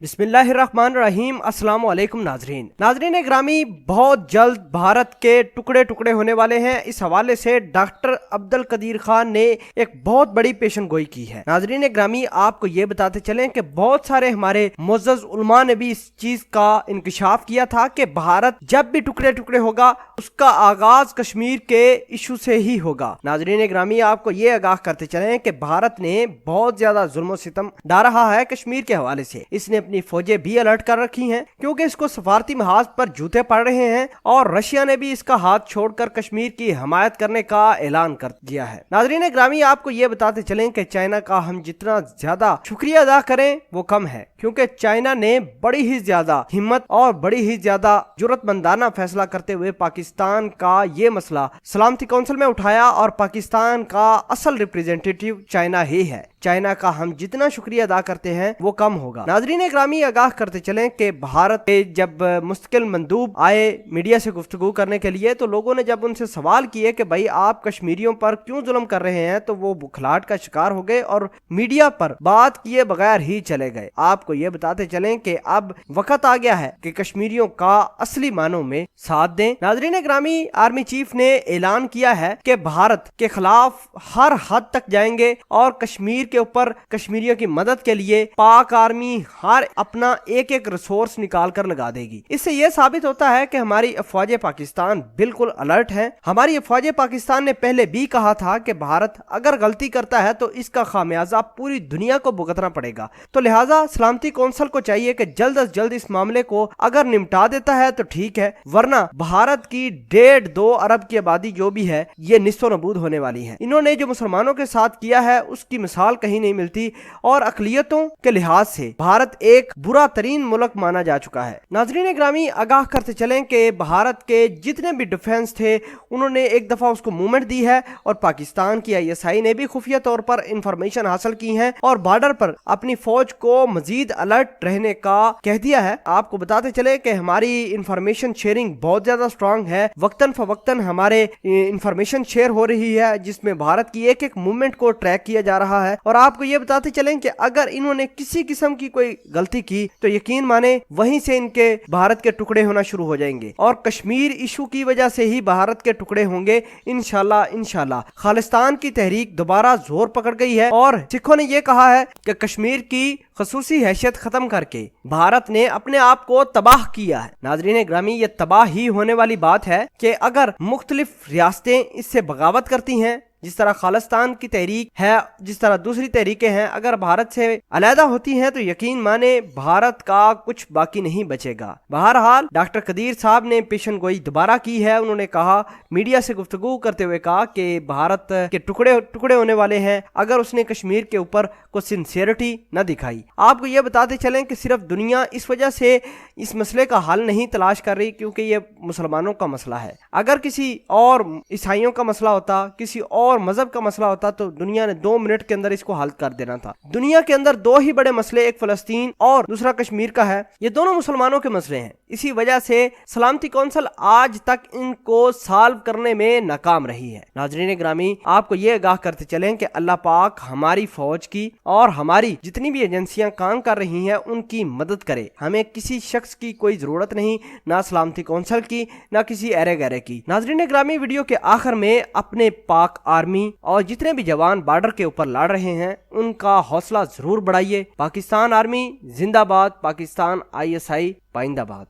बिस्मिल्लाहिर्रहमानिर्रहीम। अस्सलाम वालेकुम नाजरीन ग्रामी, बहुत जल्द भारत के टुकड़े टुकड़े होने वाले हैं। इस हवाले से डॉक्टर अब्दुल कदीर खान ने एक बहुत बड़ी पेशन गोई की है। नाजरीन ग्रामी, आपको ये बताते चलें कि बहुत सारे हमारे मुअज़्ज़ज़ उलमा ने भी इस चीज का इंकशाफ किया था कि भारत जब भी टुकड़े टुकड़े होगा उसका आगाज कश्मीर के इशू से ही होगा। नाजरीन ग्रामी, आपको ये आगाह करते चलें कि भारत ने बहुत ज्यादा जुल्म सितम डा रहा है कश्मीर के हवाले से। इसने अपनी फौजें भी अलर्ट कर रखी हैं क्योंकि इसको सफारती महाज पर जूते पड़ रहे हैं और रशिया ने भी इसका हाथ छोड़कर कश्मीर की हमायत करने का ऐलान कर दिया है। नाजरीन ग्रामी, आपको ये बताते चलें कि चाइना का हम जितना ज्यादा शुक्रिया अदा करें वो कम है, क्योंकि चाइना ने बड़ी ही ज्यादा हिम्मत और बड़ी ही ज्यादा जुर्रतमंदाना फैसला करते हुए पाकिस्तान का ये मसला सलामती काउंसिल में उठाया और पाकिस्तान का असल रिप्रेजेंटेटिव चाइना ही है। चाइना का हम जितना शुक्रिया अदा करते हैं वो कम होगा। नाजरीन ग्रामी, आगाह करते चलें कि भारत के जब मुस्तकिल मंदूब आए मीडिया से गुफ्तगू करने के लिए, तो लोगों ने जब उनसे सवाल किए कि भाई आप कश्मीरियों पर क्यों जुल्म कर रहे हैं, तो वो बुखलाहट का शिकार हो गए और मीडिया पर बात किए बगैर ही चले गए। आपको ये बताते चलें कि अब वक्त आ गया है कि कश्मीरियों का असली मानों में साथ दें। नाजरीन ग्रामी, आर्मी चीफ ने ऐलान किया है कि भारत के खिलाफ हर हद तक जाएंगे और कश्मीर के ऊपर कश्मीरियों की मदद के लिए पाक आर्मी हर अपना एक एक रिसोर्स निकाल कर लगा देगी। इससे यह साबित होता है कि हमारी अफवाज पाकिस्तान बिल्कुल अलर्ट है। हमारी अफवाज पाकिस्तान ने पहले भी कहा था कि भारत अगर गलती करता है तो इसका खामियाजा पूरी दुनिया को भुगतना पड़ेगा। तो लिहाजा सलामती कौंसिल को चाहिए कि जल्द अज जल्द इस मामले को अगर निपटा देता है तो ठीक है, वरना भारत की 1.5-2 अरब की आबादी जो भी है ये निस्तो नबूद होने वाली है। इन्होंने जो मुसलमानों के साथ किया है उसकी मिसाल कहीं नहीं मिलती और अकलियतों के लिहाज से भारत एक बुरा तरीन मुल्क माना जा चुका है। नाजरीन ग्रामी, आगाह करते चलें कि भारत के जितने भी डिफेंस थे उन्होंने एक दफा उसको मूवमेंट दी है और पाकिस्तान की ISI ने भी खुफिया तौर पर इंफॉर्मेशन हासिल की है और बॉर्डर पर अपनी फौज को मजीद अलर्ट रहने का कह दिया है। आपको बताते चले कि हमारी इंफॉर्मेशन शेयरिंग बहुत ज्यादा स्ट्रांग है। वक्तन फवक्तन हमारे इंफॉर्मेशन शेयर हो रही है जिसमें भारत की एक एक मूवमेंट को ट्रैक किया जा रहा है। और आपको ये बताते चलें कि अगर इन्होंने किसी किस्म की कोई गलती की तो यकीन माने वहीं से इनके भारत के टुकड़े होना शुरू हो जाएंगे और कश्मीर इशू की वजह से ही भारत के टुकड़े होंगे। इंशाल्लाह खालिस्तान की तहरीक दोबारा जोर पकड़ गई है और सिखों ने यह कहा है कि कश्मीर की खसूसी हैसियत खत्म करके भारत ने अपने आप को तबाह किया है। नाजरीन ग्रामी, ये तबाह ही होने वाली बात है कि अगर मुख्तलिफ रियासतें इससे बगावत करती हैं, जिस तरह खालिस्तान की तहरीक है, जिस तरह दूसरी तहरीकें हैं, अगर भारत से अलहदा होती हैं तो यकीन माने भारत का कुछ बाकी नहीं बचेगा। बहरहाल डॉक्टर कदीर साहब ने पेशन गोई दोबारा की है। उन्होंने कहा, मीडिया से गुफ्तगू करते हुए कहा कि भारत के टुकड़े टुकड़े होने वाले हैं अगर उसने कश्मीर के ऊपर कुछ सिंसियरिटी न दिखाई। आपको ये बताते चलें कि सिर्फ दुनिया इस वजह से इस मसले का हल नहीं तलाश कर रही क्योंकि ये मुसलमानों का मसला है। अगर किसी और ईसाइयों का मसला होता, किसी और मजहब का मसला होता तो दुनिया ने 2 मिनट के अंदर इसको हल कर देना था। दुनिया के अंदर 2 ही बड़े मसले, एक फलस्तीन और दूसरा कश्मीर का है। ये दोनों मुसलमानों के मसले हैं। इसी वजह से सलामती काउंसिल आज तक इनको सॉल्व करने में नाकाम रही है। नाजरीन ग्रामी, आपको ये आगाह करते चलें कि अल्लाह पाक हमारी फौज की और हमारी जितनी भी एजेंसियां काम कर रही हैं उनकी मदद करे। हमें किसी शख्स की कोई जरूरत नहीं, ना सलामती काउंसिल की, ना किसी अरे गहरे की। नाजरीन ग्रामी, वीडियो के आखिर में अपने पाक आर्मी और जितने भी जवान बॉर्डर के ऊपर लड़ रहे हैं उनका हौसला जरूर बढ़ाइए। पाकिस्तान आर्मी जिंदाबाद, पाकिस्तान ISI पाइंदाबाद।